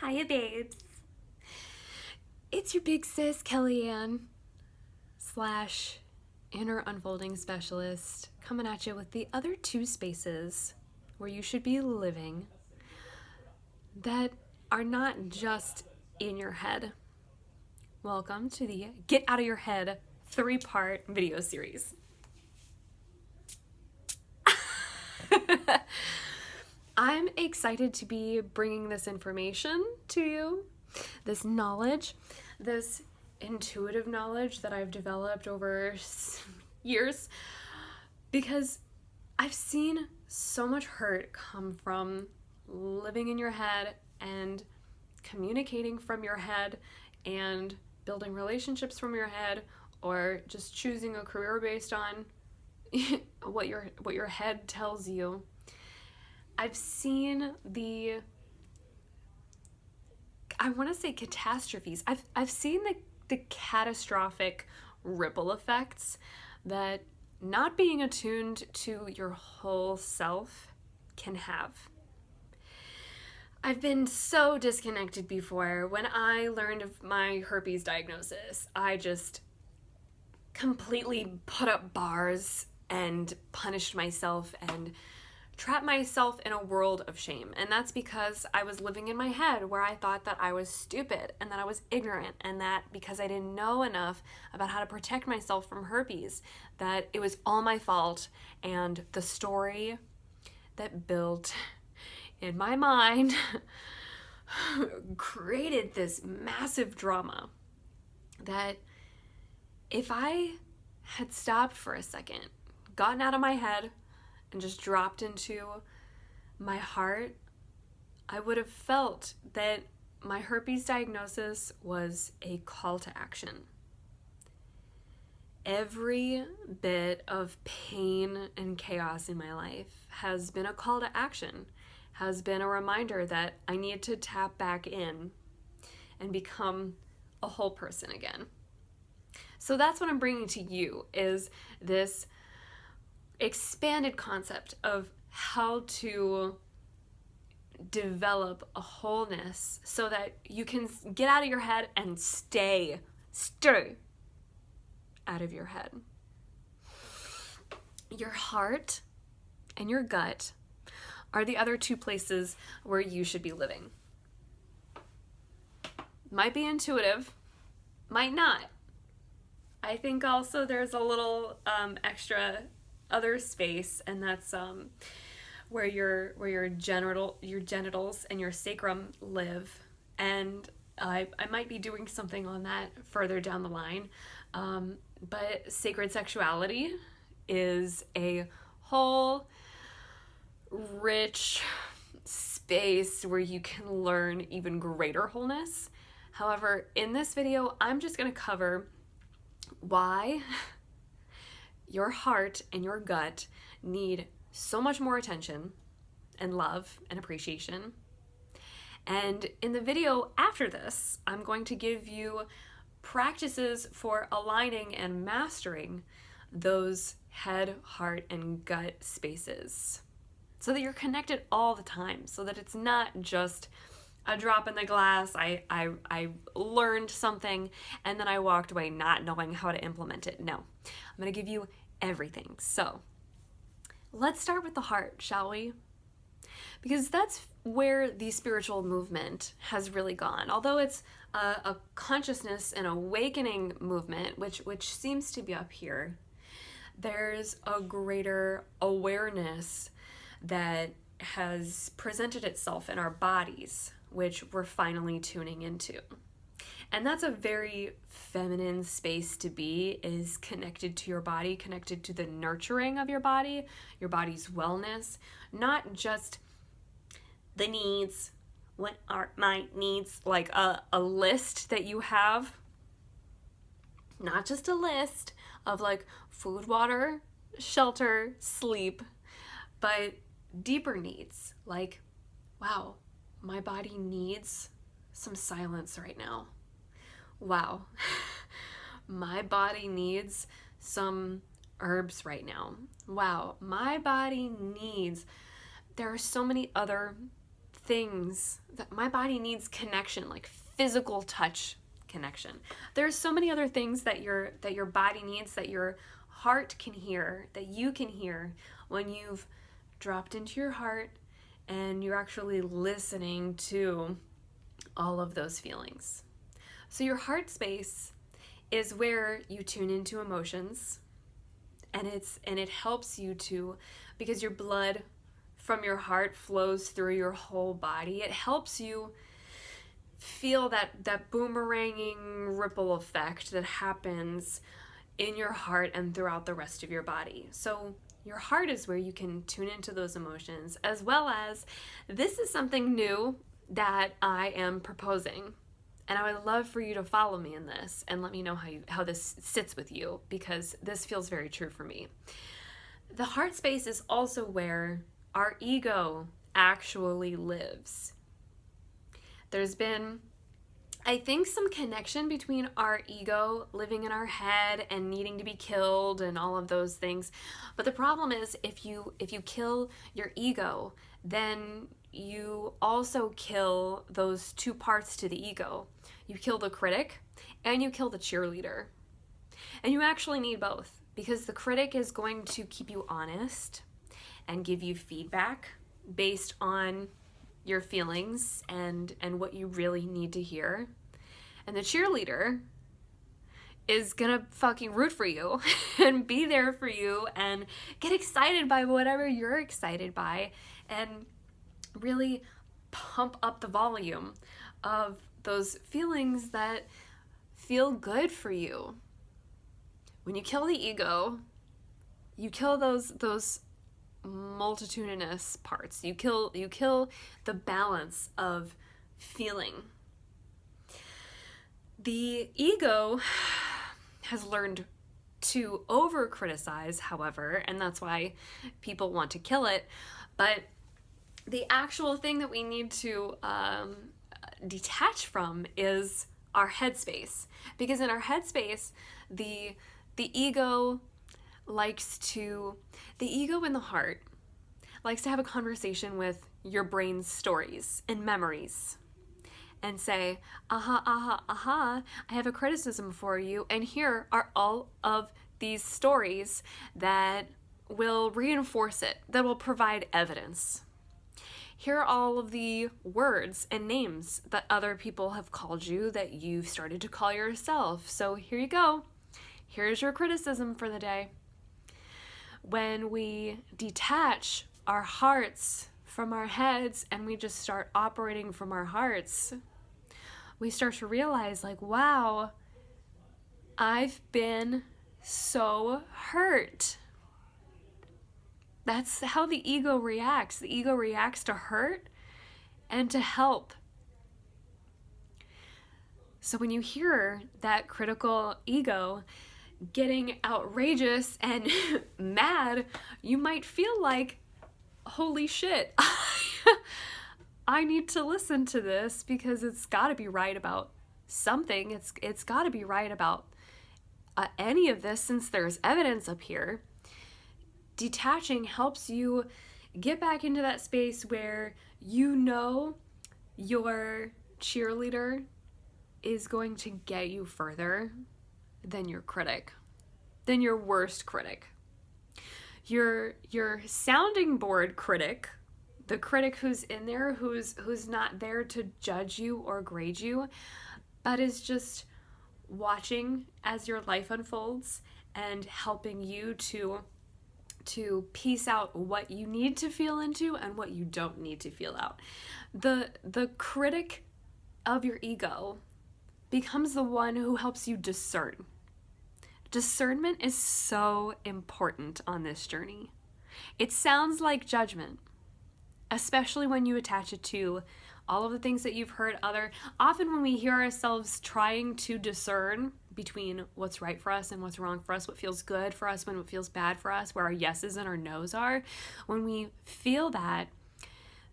Hiya, babes. It's your big sis, Kellyanne / inner unfolding specialist, coming at you with the other two spaces where you should be living that are not just in your head. Welcome to the Get Out of Your Head 3-part video series. I'm excited to be bringing this information to you, this knowledge, this intuitive knowledge that I've developed over years, because I've seen so much hurt come from living in your head and communicating from your head and building relationships from your head, or just choosing a career based on what your head tells you. I've seen I want to say catastrophes. I've seen the catastrophic ripple effects that not being attuned to your whole self can have. I've been so disconnected before. When I learned of my herpes diagnosis, I just completely put up bars and punished myself and trapped myself in a world of shame. And that's because I was living in my head where I thought that I was stupid and that I was ignorant, and that because I didn't know enough about how to protect myself from herpes, that it was all my fault. And the story that built in my mind created this massive drama that if I had stopped for a second, gotten out of my head, and just dropped into my heart, I would have felt that my herpes diagnosis was a call to action. Every bit of pain and chaos in my life has been a call to action, has been a reminder that I need to tap back in and become a whole person again. So that's what I'm bringing to you, is this expanded concept of how to develop a wholeness so that you can get out of your head and stay out of your head. Your heart and your gut are the other two places where you should be living. Might be intuitive, might not. I think also there's a little extra other space, and that's where your genitals and your sacrum live, and I might be doing something on that further down the line, but sacred sexuality is a whole rich space where you can learn even greater wholeness. However, in this video, I'm just going to cover why your heart and your gut need so much more attention and love and appreciation. And in the video after this, I'm going to give you practices for aligning and mastering those head, heart, and gut spaces so that you're connected all the time, so that it's not just a drop in the glass. I learned something and then I walked away not knowing how to implement it. No, I'm going to give you everything. So let's start with the heart, shall we? Because that's where the spiritual movement has really gone. Although it's a consciousness and awakening movement, which seems to be up here, there's a greater awareness that has presented itself in our bodies, which we're finally tuning into. And that's a very feminine space to be, is connected to your body, connected to the nurturing of your body's wellness, not just the needs. What are my needs? Like a list that you have, not just a list of like food, water, shelter, sleep, but deeper needs, like, wow, my body needs some silence right now. Wow, my body needs some herbs right now. Wow, my body needs, there are so many other things that my body needs connection, like physical touch connection. There's so many other things that your body needs, that your heart can hear, that you can hear when you've dropped into your heart and you're actually listening to all of those feelings. So your heart space is where you tune into emotions, and it helps you to, because your blood from your heart flows through your whole body. It helps you feel that boomeranging ripple effect that happens in your heart and throughout the rest of your body. So your heart is where you can tune into those emotions, as well as, this is something new that I am proposing. And I would love for you to follow me in this and let me know how this sits with you, because this feels very true for me. The heart space is also where our ego actually lives. There's been, I think, some connection between our ego living in our head and needing to be killed and all of those things. But the problem is, if you kill your ego, then you also kill those two parts to the ego. You kill the critic and you kill the cheerleader. And you actually need both, because the critic is going to keep you honest and give you feedback based on your feelings and what you really need to hear. And the cheerleader is gonna fucking root for you and be there for you and get excited by whatever you're excited by, and really pump up the volume of those feelings that feel good for you. When you kill the ego, you kill those multitudinous parts. You kill the balance of feeling. The ego has learned to over-criticize, however, and that's why people want to kill it. But the actual thing that we need to detach from is our headspace. Because in our headspace, the ego in the heart likes to have a conversation with your brain's stories and memories and say, I have a criticism for you, and here are all of these stories that will reinforce it, that will provide evidence. Here are all of the words and names that other people have called you that you've started to call yourself. So here you go. Here's your criticism for the day. When we detach our hearts from our heads and we just start operating from our hearts, we start to realize, like, wow, I've been so hurt. That's how the ego reacts. The ego reacts to hurt and to help. So when you hear that critical ego getting outrageous and mad, you might feel like, holy shit, I need to listen to this, because it's got to be right about something. It's got to be right about any of this, since there's evidence up here. Detaching helps you get back into that space where you know your cheerleader is going to get you further than your critic, than your worst critic. Your sounding board critic, the critic who's in there, who's not there to judge you or grade you, but is just watching as your life unfolds and helping you to piece out what you need to feel into and what you don't need to feel out. The critic of your ego becomes the one who helps you discern. Discernment is so important on this journey. It sounds like judgment, especially when you attach it to all of the things that you've heard often when we hear ourselves trying to discern between what's right for us and what's wrong for us, what feels good for us, when what feels bad for us, where our yeses and our nos are, when we feel that,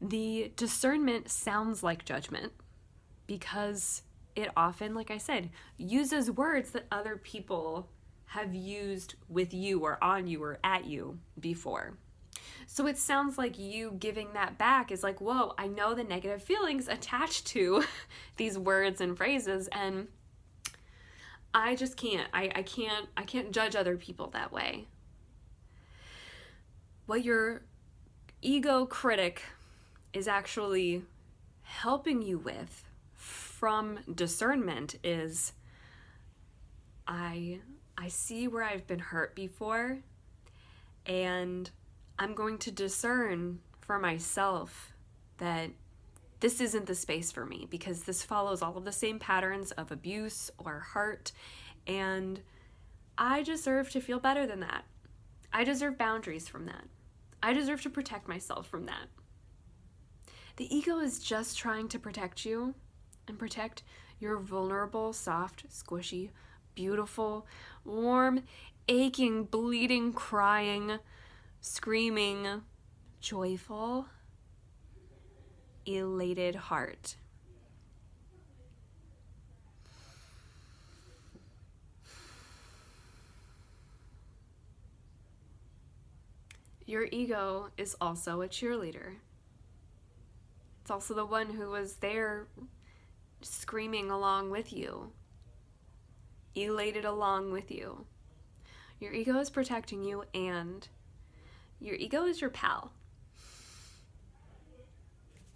the discernment sounds like judgment, because it often, like I said, uses words that other people have used with you or on you or at you before. So it sounds like you giving that back is like, whoa, I know the negative feelings attached to these words and phrases, and I just can't. I can't judge other people that way. What your ego critic is actually helping you with from discernment is, I see where I've been hurt before, and I'm going to discern for myself that this isn't the space for me, because this follows all of the same patterns of abuse or hurt, and I deserve to feel better than that. I deserve boundaries from that. I deserve to protect myself from that. The ego is just trying to protect you and protect your vulnerable, soft, squishy, beautiful, warm, aching, bleeding, crying, screaming, joyful, elated heart. Your ego is also a cheerleader. It's also the one who was there screaming along with you, elated along with you. Your ego is protecting you, and your ego is your pal.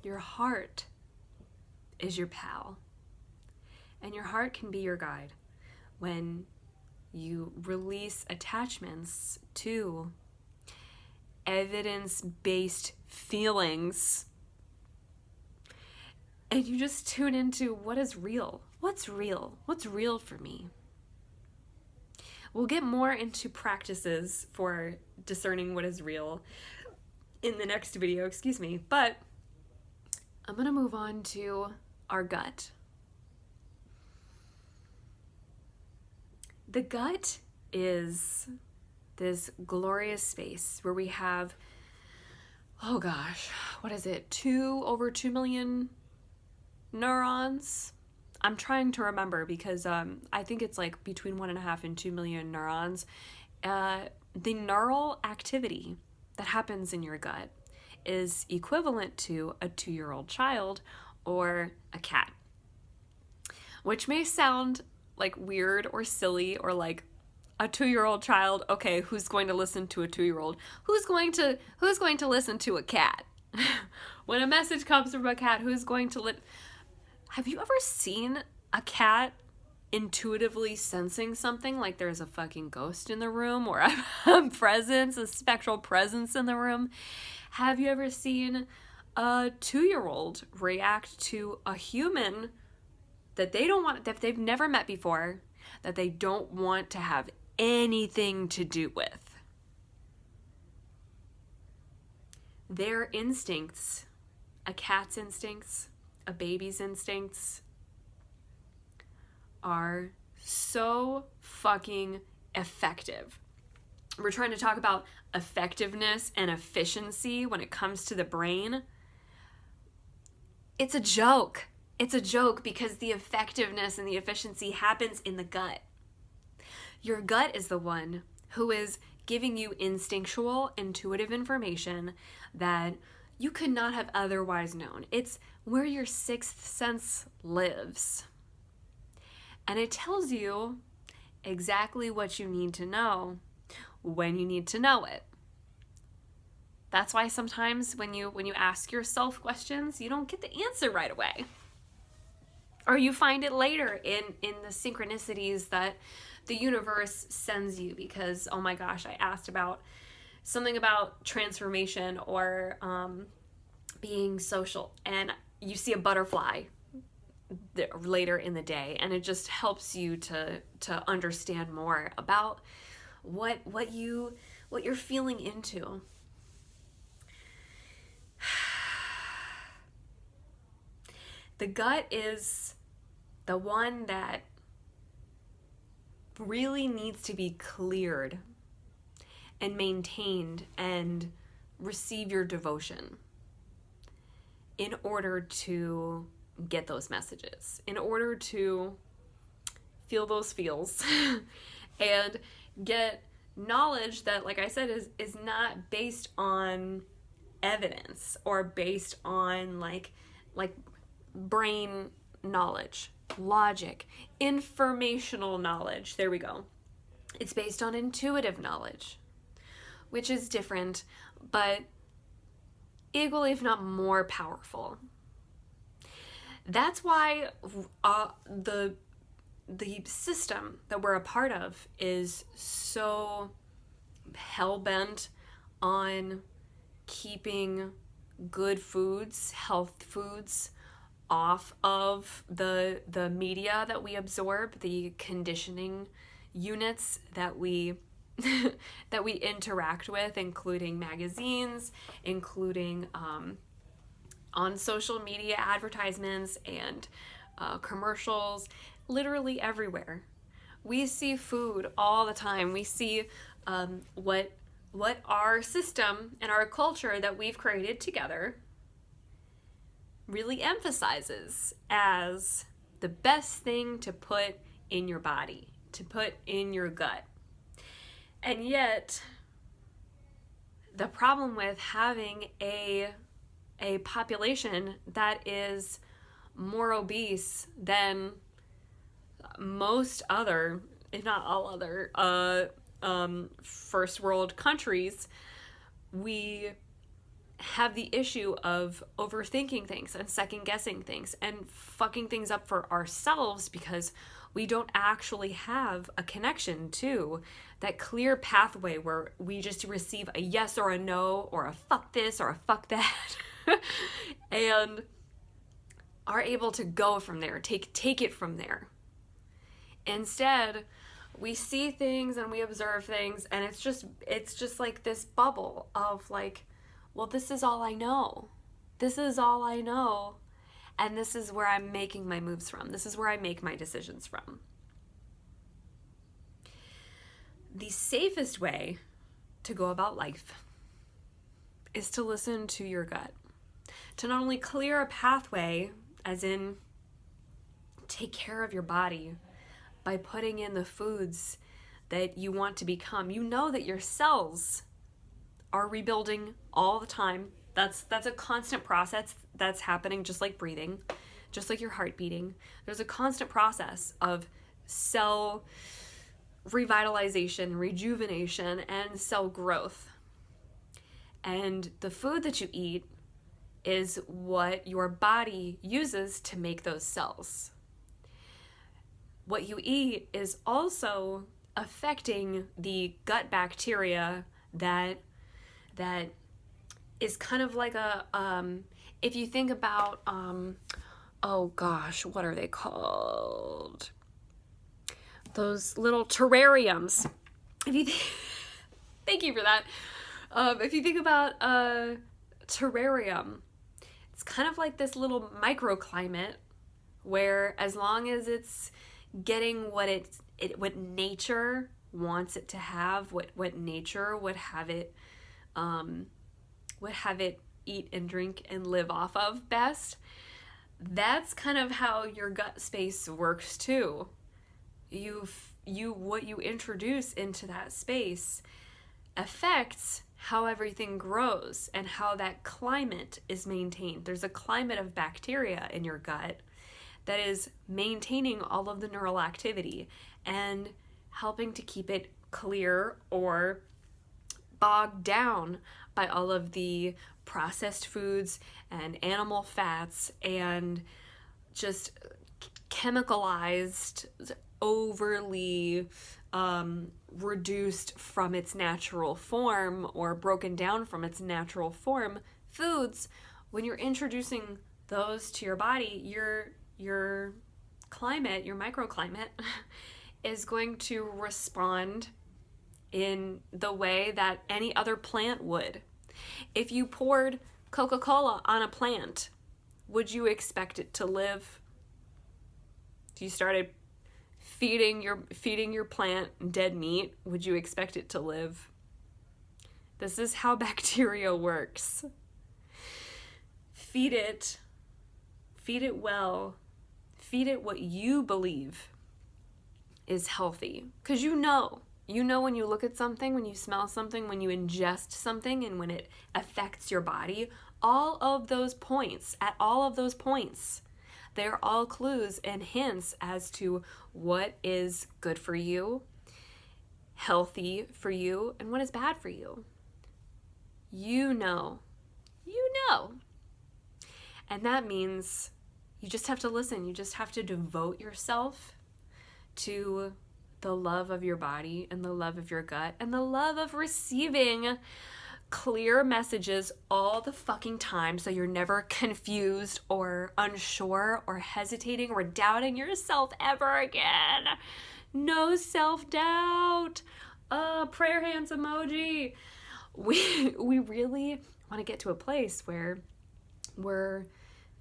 Your heart is your pal. And your heart can be your guide when you release attachments to evidence-based feelings, and you just tune into what is real. What's real? What's real for me? We'll get more into practices for discerning what is real in the next video, but I'm gonna move on to our gut. The gut is this glorious space where we have, oh gosh, what is it? Over 2 million neurons. I'm trying to remember because I think it's like between 1.5 and 2 million neurons. The neural activity that happens in your gut is equivalent to a 2-year-old child or a cat, which may sound like weird or silly, or like, a 2-year-old child, okay, who's going to listen to a 2-year-old? Who's going to listen to a cat? When a message comes from a cat, who's going to Have you ever seen a cat intuitively sensing something, like there's a fucking ghost in the room, or a presence, a spectral presence in the room? Have you ever seen a 2-year-old react to a human that they've never met before, that they don't want to have anything to do with? Their instincts, a cat's instincts, a baby's instincts, are so fucking effective. We're trying to talk about effectiveness and efficiency when it comes to the brain. It's a joke. It's a joke because the effectiveness and the efficiency happens in the gut. Your gut is the one who is giving you instinctual, intuitive information that you could not have otherwise known. It's where your sixth sense lives. And it tells you exactly what you need to know when you need to know it. That's why sometimes when you ask yourself questions, you don't get the answer right away. Or you find it later in the synchronicities that the universe sends you, because, oh my gosh, I asked about something about transformation or being social, and you see a butterfly later in the day, and it just helps you to understand more about what you're feeling into. The gut is the one that really needs to be cleared and maintained and receive your devotion in order to get those messages, in order to feel those feels and get knowledge that, like I said, is not based on evidence or based on like brain knowledge, logic, informational knowledge. There we go. It's based on intuitive knowledge, which is different, but equally, if not more powerful. That's why the system that we're a part of is so hell-bent on keeping good foods, health foods, off of the media that we absorb, the conditioning units that we that we interact with, including magazines, including on social media advertisements and commercials, literally everywhere. We see food all the time. We see what our system and our culture that we've created together really emphasizes as the best thing to put in your body, to put in your gut. And yet, the problem with having a population that is more obese than most other, if not all other, first world countries, we have the issue of overthinking things and second guessing things and fucking things up for ourselves because we don't actually have a connection to that clear pathway where we just receive a yes or a no or a fuck this or a fuck that and are able to go from there, take it from there. Instead, we see things and we observe things, and it's just like this bubble of like, well, this is all I know. This is all I know. And this is where I'm making my moves from. This is where I make my decisions from. The safest way to go about life is to listen to your gut. To not only clear a pathway, as in take care of your body by putting in the foods that you want to become. You know that your cells are rebuilding all the time. That's a constant process that's happening, just like breathing, just like your heart beating. There's a constant process of cell revitalization, rejuvenation, and cell growth. And the food that you eat is what your body uses to make those cells. What you eat is also affecting the gut bacteria that is kind of like a, if you think about, oh gosh, what are they called? Those little terrariums. If you thank you for that. If you think about a terrarium, it's kind of like this little microclimate where as long as it's getting what nature wants it to have, what nature would have it eat and drink and live off of best, that's kind of how your gut space works too. What you introduce into that space affects how everything grows and how that climate is maintained. There's a climate of bacteria in your gut that is maintaining all of the neural activity and helping to keep it clear or bogged down by all of the processed foods and animal fats and just chemicalized, overly reduced from its natural form or broken down from its natural form foods. When you're introducing those to your body, your climate, your microclimate is going to respond in the way that any other plant would. If you poured Coca-Cola on a plant, would you expect it to live? If you started feeding your plant dead meat, would you expect it to live? This is how bacteria works. Feed it well. Feed it what you believe is healthy, because you know You know when you look at something, when you smell something, when you ingest something, and when it affects your body, all of those points, at all of those points, they're all clues and hints as to what is good for you, healthy for you, and what is bad for you. You know. You know. And that means you just have to listen. You just have to devote yourself to the love of your body and the love of your gut and the love of receiving clear messages all the fucking time, so you're never confused or unsure or hesitating or doubting yourself ever again. No self-doubt. Prayer hands emoji. We really want to get to a place where we're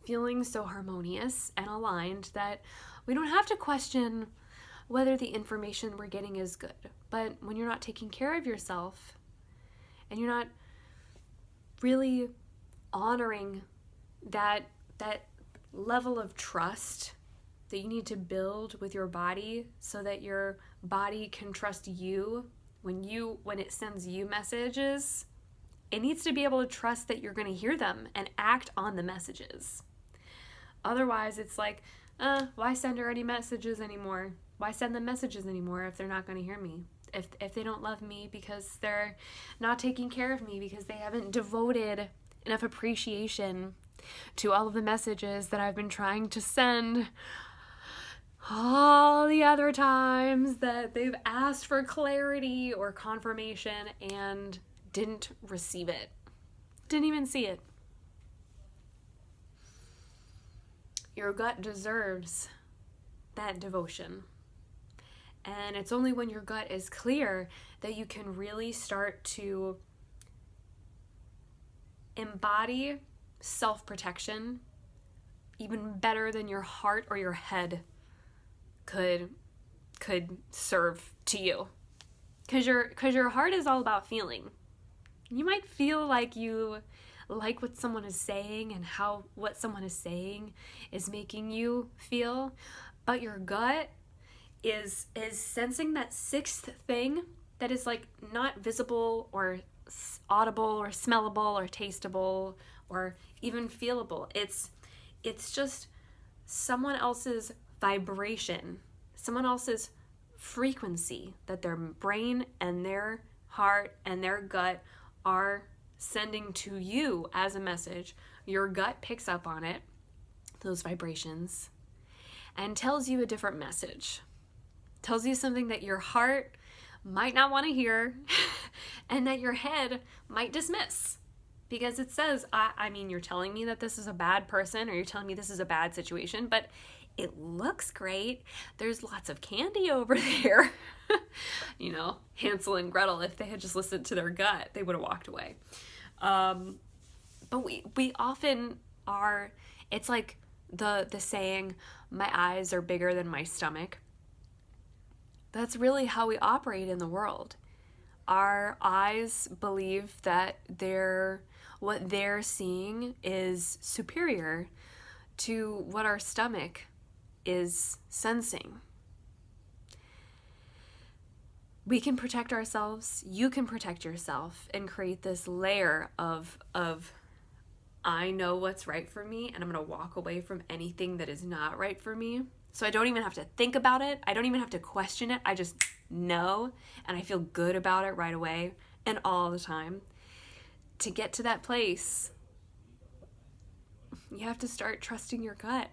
feeling so harmonious and aligned that we don't have to question whether the information we're getting is good. But when you're not taking care of yourself and you're not really honoring that level of trust that you need to build with your body so that your body can trust you when it sends you messages, it needs to be able to trust that you're going to hear them and act on the messages. Otherwise, it's like, why send her any messages anymore? Why send them messages anymore if they're not going to hear me? If they don't love me because they're not taking care of me, because they haven't devoted enough appreciation to all of the messages that I've been trying to send all the other times that they've asked for clarity or confirmation and didn't receive it. Didn't even see it. Your gut deserves that devotion. And it's only when your gut is clear that you can really start to embody self-protection even better than your heart or your head could serve to you. Because your heart is all about feeling. You might feel like you like what someone is saying and how what someone is saying is making you feel, but your gut is sensing that sixth thing that is like not visible or audible or smellable or tasteable or even feelable. It's just someone else's vibration, someone else's frequency that their brain and their heart and their gut are sending to you as a message. Your gut picks up on it, those vibrations, and tells you a different message. Tells you something that your heart might not want to hear and that your head might dismiss. Because it says, I mean, you're telling me that this is a bad person, or you're telling me this is a bad situation, but it looks great. There's lots of candy over there. You know, Hansel and Gretel, if they had just listened to their gut, they would have walked away. But we often are, it's like the saying, my eyes are bigger than my stomach. That's really how we operate in the world. Our eyes believe that what they're seeing is superior to what our stomach is sensing. We can protect ourselves, you can protect yourself, and create this layer of I know what's right for me, and I'm going to walk away from anything that is not right for me. So I don't even have to think about it. I don't even have to question it. I just know, and I feel good about it right away and all the time. To get to that place, you have to start trusting your gut.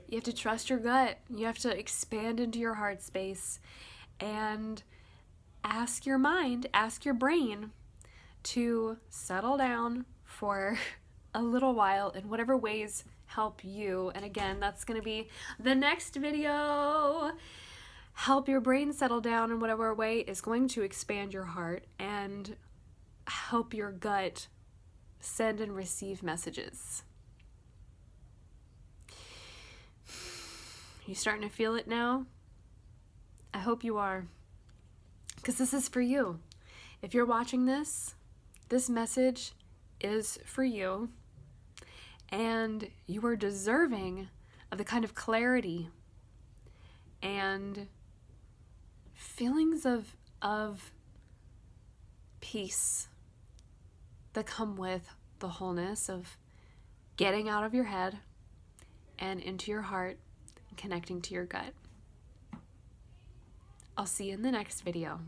You have to trust your gut. You have to expand into your heart space and ask your mind, ask your brain to settle down for a little while in whatever ways help you. And again, that's going to be the next video. Help your brain settle down in whatever way is going to expand your heart and help your gut send and receive messages. You starting to feel it now? I hope you are, because this is for you. If you're watching this message is for you, and you are deserving of the kind of clarity and feelings of peace that come with the wholeness of getting out of your head and into your heart and connecting to your gut. I'll see you in the next video.